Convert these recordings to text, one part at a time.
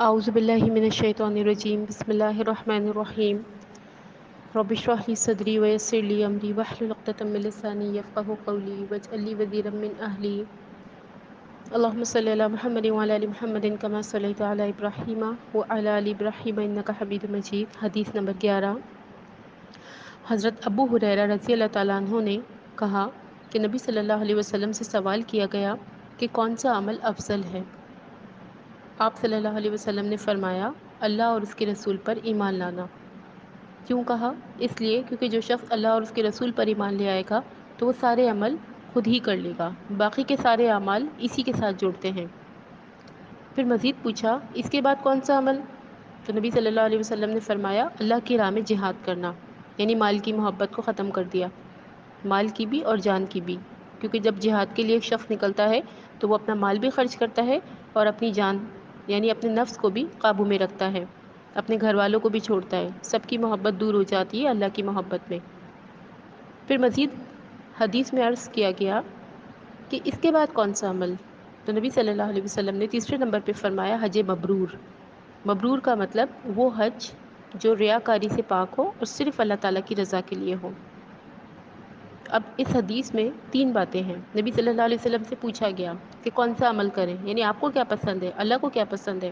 اعوذ باللہ من الشیطان الرجیم بسم اللہ الرحمن الرحیم رب اشرح لی صدری ویسر لی امری واحلل عقدۃ من لسانی یفقهوا قولی واجعل لی وزیرا من اہلی اللهم صل علی محمد وعلی ال محمد كما صلیت علی ابراہیم وعلی ال ابراہیم انک حمید مجید۔ حدیث نمبر 11۔ حضرت ابو ہریرہ رضی اللہ تعالیٰ عنہ نے کہا کہ نبی صلی اللہ علیہ وسلم سے سوال کیا گیا کہ کون سا عمل افضل ہے؟ آپ صلی اللہ علیہ وسلم نے فرمایا، اللہ اور اس کے رسول پر ایمان لانا۔ کیوں کہا؟ اس لیے کیونکہ جو شخص اللہ اور اس کے رسول پر ایمان لے آئے گا تو وہ سارے عمل خود ہی کر لے گا، باقی کے سارے اعمال اسی کے ساتھ جڑتے ہیں۔ پھر مزید پوچھا، اس کے بعد کون سا عمل؟ تو نبی صلی اللہ علیہ وسلم نے فرمایا، اللہ کی راہ میں جہاد کرنا، یعنی مال کی محبت کو ختم کر دیا، مال کی بھی اور جان کی بھی، کیونکہ جب جہاد کے لیے ایک شخص نکلتا ہے تو وہ اپنا مال بھی خرچ کرتا ہے اور اپنی جان یعنی اپنے نفس کو بھی قابو میں رکھتا ہے، اپنے گھر والوں کو بھی چھوڑتا ہے، سب کی محبت دور ہو جاتی ہے اللہ کی محبت میں۔ پھر مزید حدیث میں عرض کیا گیا کہ اس کے بعد کون سا عمل؟ تو نبی صلی اللہ علیہ وسلم نے تیسرے نمبر پہ فرمایا، حج مبرور۔ مبرور کا مطلب وہ حج جو ریاکاری سے پاک ہو اور صرف اللہ تعالیٰ کی رضا کے لیے ہو۔ اب اس حدیث میں تین باتیں ہیں۔ نبی صلی اللہ علیہ وسلم سے پوچھا گیا کہ کون سا عمل کریں، یعنی آپ کو کیا پسند ہے، اللہ کو کیا پسند ہے؟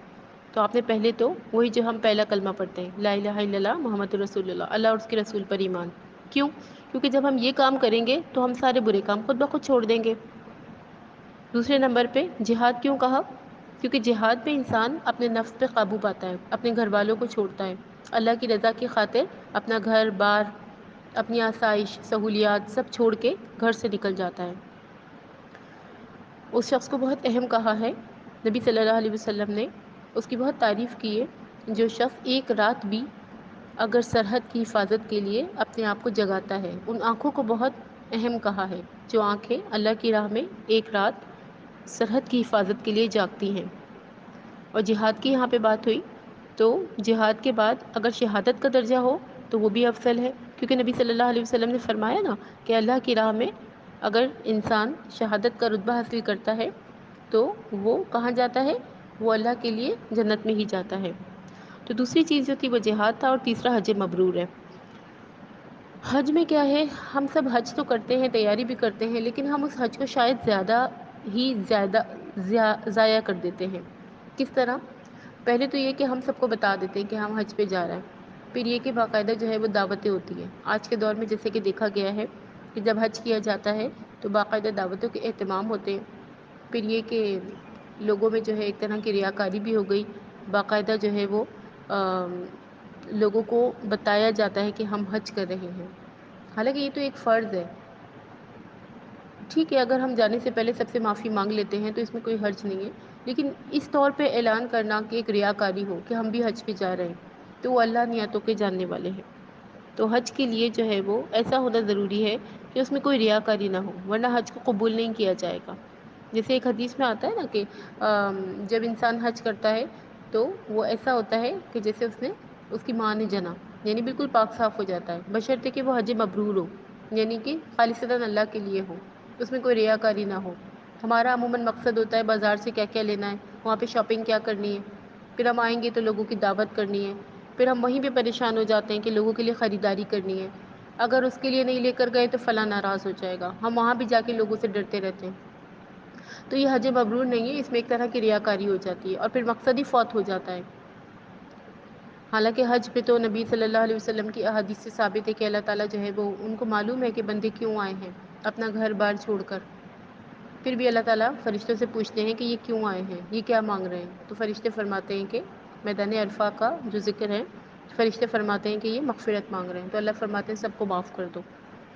تو آپ نے پہلے تو وہی جو ہم پہلا کلمہ پڑھتے ہیں، لا الہ الا اللہ محمد رسول اللہ، اللہ اور اس کے رسول پر ایمان۔ کیوں؟ کیونکہ جب ہم یہ کام کریں گے تو ہم سارے برے کام خود بخود چھوڑ دیں گے۔ دوسرے نمبر پہ جہاد کیوں کہا؟ کیونکہ جہاد میں انسان اپنے نفس پہ قابو پاتا ہے، اپنے گھر والوں کو چھوڑتا ہے، اللہ کی رضا کی خاطر اپنا گھر بار، اپنی آسائش سہولیات سب چھوڑ کے گھر سے نکل جاتا ہے۔ اس شخص کو بہت اہم کہا ہے نبی صلی اللہ علیہ وسلم نے، اس کی بہت تعریف کی ہے، جو شخص ایک رات بھی اگر سرحد کی حفاظت کے لیے اپنے آپ کو جگاتا ہے، ان آنکھوں کو بہت اہم کہا ہے، جو آنکھیں اللہ کی راہ میں ایک رات سرحد کی حفاظت کے لیے جاگتی ہیں۔ اور جہاد کی یہاں پہ بات ہوئی تو جہاد کے بعد اگر شہادت کا درجہ ہو تو وہ بھی افضل ہے، کیونکہ نبی صلی اللہ علیہ وسلم نے فرمایا نا کہ اللہ کی راہ میں اگر انسان شہادت کا رتبہ حاصل کرتا ہے تو وہ کہاں جاتا ہے؟ وہ اللہ کے لیے جنت میں ہی جاتا ہے۔ تو دوسری چیز جو تھی وہ جہاد تھا، اور تیسرا حج مبرور ہے۔ حج میں کیا ہے، ہم سب حج تو کرتے ہیں، تیاری بھی کرتے ہیں، لیکن ہم اس حج کو شاید زیادہ ضائع کر دیتے ہیں۔ کس طرح؟ پہلے تو یہ کہ ہم سب کو بتا دیتے ہیں کہ ہم حج پہ جا رہے ہیں، پھر یہ کہ باقاعدہ جو ہے وہ دعوتیں ہوتی ہیں۔ آج کے دور میں جیسے کہ دیکھا گیا ہے کہ جب حج کیا جاتا ہے تو باقاعدہ دعوتوں کے اہتمام ہوتے ہیں، پھر یہ کہ لوگوں میں جو ہے ایک طرح کی ریاکاری بھی ہو گئی، باقاعدہ جو ہے وہ لوگوں کو بتایا جاتا ہے کہ ہم حج کر رہے ہیں، حالانکہ یہ تو ایک فرض ہے۔ ٹھیک ہے، اگر ہم جانے سے پہلے سب سے معافی مانگ لیتے ہیں تو اس میں کوئی حرج نہیں ہے، لیکن اس طور پہ اعلان کرنا کہ ایک ریاکاری ہو کہ ہم بھی حج پہ جا رہے ہیں، تو وہ اللہ نیتوں کے جاننے والے ہیں۔ تو حج کے لیے جو ہے وہ ایسا ہونا ضروری ہے کہ اس میں کوئی ریاکاری نہ ہو، ورنہ حج کو قبول نہیں کیا جائے گا۔ جیسے ایک حدیث میں آتا ہے نا کہ جب انسان حج کرتا ہے تو وہ ایسا ہوتا ہے کہ جیسے اس کی ماں نے جنا، یعنی بالکل پاک صاف ہو جاتا ہے، بشرطے کہ وہ حج مبرور ہو، یعنی کہ خالصتاً اللہ کے لیے ہو، اس میں کوئی ریاکاری نہ ہو۔ ہمارا عموماً مقصد ہوتا ہے بازار سے کیا کیا لینا ہے، وہاں پہ شاپنگ کیا کرنی ہے، پھر ہم آئیں گے تو لوگوں کی دعوت کرنی ہے، پھر ہم وہیں پہ پریشان ہو جاتے ہیں کہ لوگوں کے لیے خریداری کرنی ہے، اگر اس کے لیے نہیں لے کر گئے تو فلاں ناراض ہو جائے گا، ہم وہاں بھی جا کے لوگوں سے ڈرتے رہتے ہیں۔ تو یہ حج مبرور نہیں ہے، اس میں ایک طرح کی ریاکاری ہو جاتی ہے اور پھر مقصد ہی فوت ہو جاتا ہے۔ حالانکہ حج پہ تو نبی صلی اللہ علیہ وسلم کی احادیث سے ثابت ہے کہ اللہ تعالیٰ جو ہے وہ ان کو معلوم ہے کہ بندے کیوں آئے ہیں اپنا گھر بار چھوڑ کر، پھر بھی اللہ تعالیٰ فرشتوں سے پوچھتے ہیں کہ یہ کیوں آئے ہیں، یہ کیا مانگ رہے ہیں؟ تو فرشتے فرماتے ہیں کہ میدان عرفہ کا جو ذکر ہے، فرشتے فرماتے ہیں کہ یہ مغفرت مانگ رہے ہیں، تو اللہ فرماتے ہیں سب کو معاف کر دو۔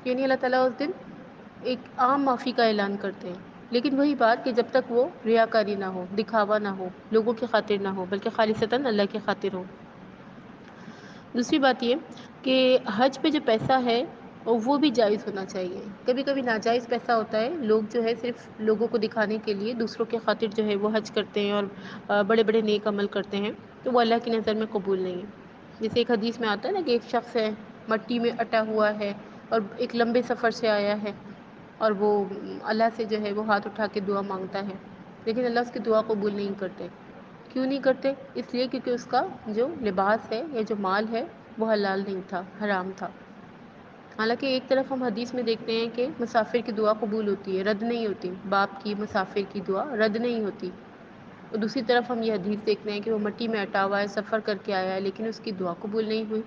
یعنی اللہ تعالیٰ اس دن ایک عام معافی کا اعلان کرتے ہیں، لیکن وہی بات کہ جب تک وہ ریاکاری نہ ہو، دکھاوا نہ ہو، لوگوں کی خاطر نہ ہو، بلکہ خالصتاً اللہ کی خاطر ہو۔ دوسری بات یہ کہ حج پہ جو پیسہ ہے وہ بھی جائز ہونا چاہیے۔ کبھی کبھی ناجائز پیسہ ہوتا ہے، لوگ جو ہے صرف لوگوں کو دکھانے کے لیے دوسروں کے خاطر جو ہے وہ حج کرتے ہیں اور بڑے بڑے نیک عمل کرتے ہیں، تو وہ اللہ کی نظر میں قبول نہیں ہے۔ جیسے ایک حدیث میں آتا ہے نا کہ ایک شخص ہے، مٹی میں اٹا ہوا ہے اور ایک لمبے سفر سے آیا ہے، اور وہ اللہ سے جو ہے وہ ہاتھ اٹھا کے دعا مانگتا ہے، لیکن اللہ اس کی دعا قبول نہیں کرتے۔ کیوں نہیں کرتے؟ اس لیے کیونکہ اس کا جو لباس ہے یا جو مال ہے وہ حلال نہیں تھا، حرام تھا۔ حالانکہ ایک طرف ہم حدیث میں دیکھتے ہیں کہ مسافر کی دعا قبول ہوتی ہے، رد نہیں ہوتی، باپ کی مسافر کی دعا رد نہیں ہوتی، اور دوسری طرف ہم یہ حدیث دیکھتے ہیں کہ وہ مٹی میں اٹا ہوا ہے، سفر کر کے آیا ہے، لیکن اس کی دعا قبول نہیں ہوئی۔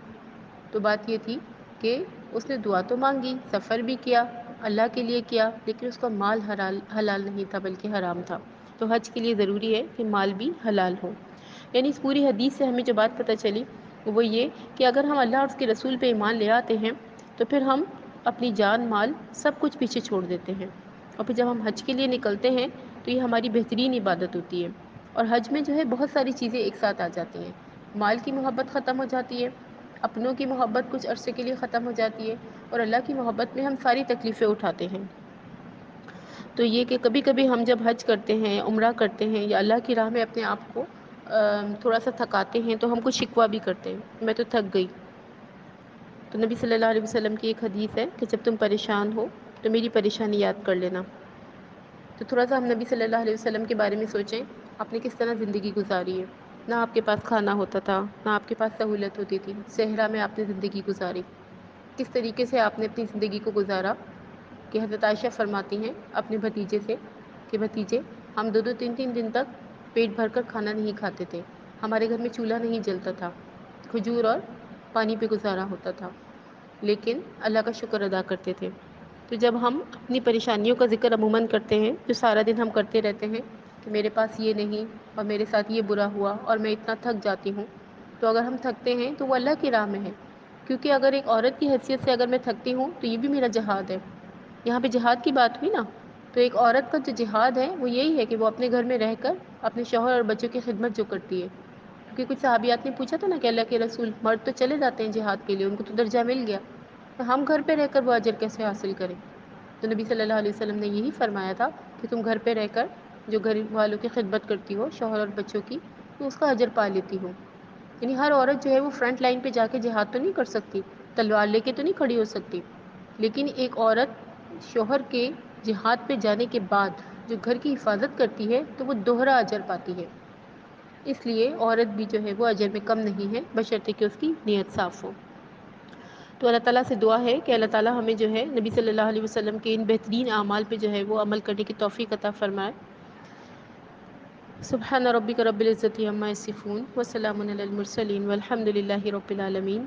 تو بات یہ تھی کہ اس نے دعا تو مانگی، سفر بھی کیا، اللہ کے لیے کیا، لیکن اس کا مال حلال نہیں تھا بلکہ حرام تھا۔ تو حج کے لیے ضروری ہے کہ مال بھی حلال ہو۔ یعنی اس پوری حدیث سے ہمیں جو بات پتہ چلی وہ یہ کہ اگر ہم اللہ اور اس کے رسول پہ ایمان لے آتے ہیں تو پھر ہم اپنی جان مال سب کچھ پیچھے چھوڑ دیتے ہیں، اور پھر جب ہم حج کے لیے نکلتے ہیں تو یہ ہماری بہترین عبادت ہوتی ہے۔ اور حج میں جو ہے بہت ساری چیزیں ایک ساتھ آ جاتی ہیں، مال کی محبت ختم ہو جاتی ہے، اپنوں کی محبت کچھ عرصے کے لیے ختم ہو جاتی ہے، اور اللہ کی محبت میں ہم ساری تکلیفیں اٹھاتے ہیں۔ تو یہ کہ کبھی کبھی ہم جب حج کرتے ہیں، عمرہ کرتے ہیں یا اللہ کی راہ میں اپنے آپ کو تھوڑا سا تھکاتے ہیں تو ہم کو شکوہ بھی کرتے ہیں، میں تو تھک گئی۔ تو نبی صلی اللہ علیہ وسلم کی ایک حدیث ہے کہ جب تم پریشان ہو تو میری پریشانی یاد کر لینا۔ تو تھوڑا سا ہم نبی صلی اللہ علیہ وسلم کے بارے میں سوچیں، آپ نے کس طرح زندگی گزاری ہے۔ نہ آپ کے پاس کھانا ہوتا تھا، نہ آپ کے پاس سہولت ہوتی تھی، صحرا میں آپ نے زندگی گزاری، کس طریقے سے آپ نے اپنی زندگی کو گزارا کہ حضرت عائشہ فرماتی ہیں اپنے بھتیجے سے کہ بھتیجے ہم دو دو تین تین دن تک پیٹ بھر کر کھانا نہیں کھاتے تھے، ہمارے گھر میں چولہا نہیں جلتا تھا، کھجور اور پانی پہ گزارا ہوتا تھا، لیکن اللہ کا شکر ادا کرتے تھے۔ تو جب ہم اپنی پریشانیوں کا ذکر عموماً کرتے ہیں جو سارا دن ہم کرتے رہتے ہیں کہ میرے پاس یہ نہیں اور میرے ساتھ یہ برا ہوا اور میں اتنا تھک جاتی ہوں، تو اگر ہم تھکتے ہیں تو وہ اللہ کی راہ میں ہے، کیونکہ اگر ایک عورت کی حیثیت سے اگر میں تھکتی ہوں تو یہ بھی میرا جہاد ہے۔ یہاں پہ جہاد کی بات ہوئی نا، تو ایک عورت کا جو جہاد ہے وہ یہی ہے کہ وہ اپنے گھر میں رہ کر اپنے شوہر اور بچوں کی خدمت جو کرتی ہے۔ کیونکہ کچھ صحابیات نے پوچھا تھا نا کہ اللہ کے رسول مرد تو چلے جاتے ہیں جہاد کے لیے، ان کو تو درجہ مل گیا، تو ہم گھر پہ رہ کر وہ اجر کیسے حاصل کریں؟ تو نبی صلی اللہ علیہ وسلم نے یہی فرمایا تھا کہ تم گھر پہ رہ کر جو گھر والوں کی خدمت کرتی ہو، شوہر اور بچوں کی، تو اس کا اجر پا لیتی ہو۔ یعنی ہر عورت جو ہے وہ فرنٹ لائن پہ جا کے جہاد تو نہیں کر سکتی، تلوار لے کے تو نہیں کھڑی ہو سکتی، لیکن ایک عورت شوہر کے جہاد پہ جانے کے بعد جو گھر کی حفاظت کرتی ہے تو وہ دوہرا اجر پاتی ہے۔ اس لیے عورت بھی جو ہے وہ اجر میں کم نہیں ہے، بشرطے کہ اس کی نیت صاف ہو۔ تو اللہ تعالیٰ سے دعا ہے کہ اللہ تعالیٰ ہمیں جو ہے نبی صلی اللہ علیہ وسلم کے ان بہترین اعمال پہ جو ہے وہ عمل کرنے کی توفیق عطا فرمائے۔ سبحان ربک رب العزت عما یصفون وسلام علی المرسلین والحمد للہ رب العالمین۔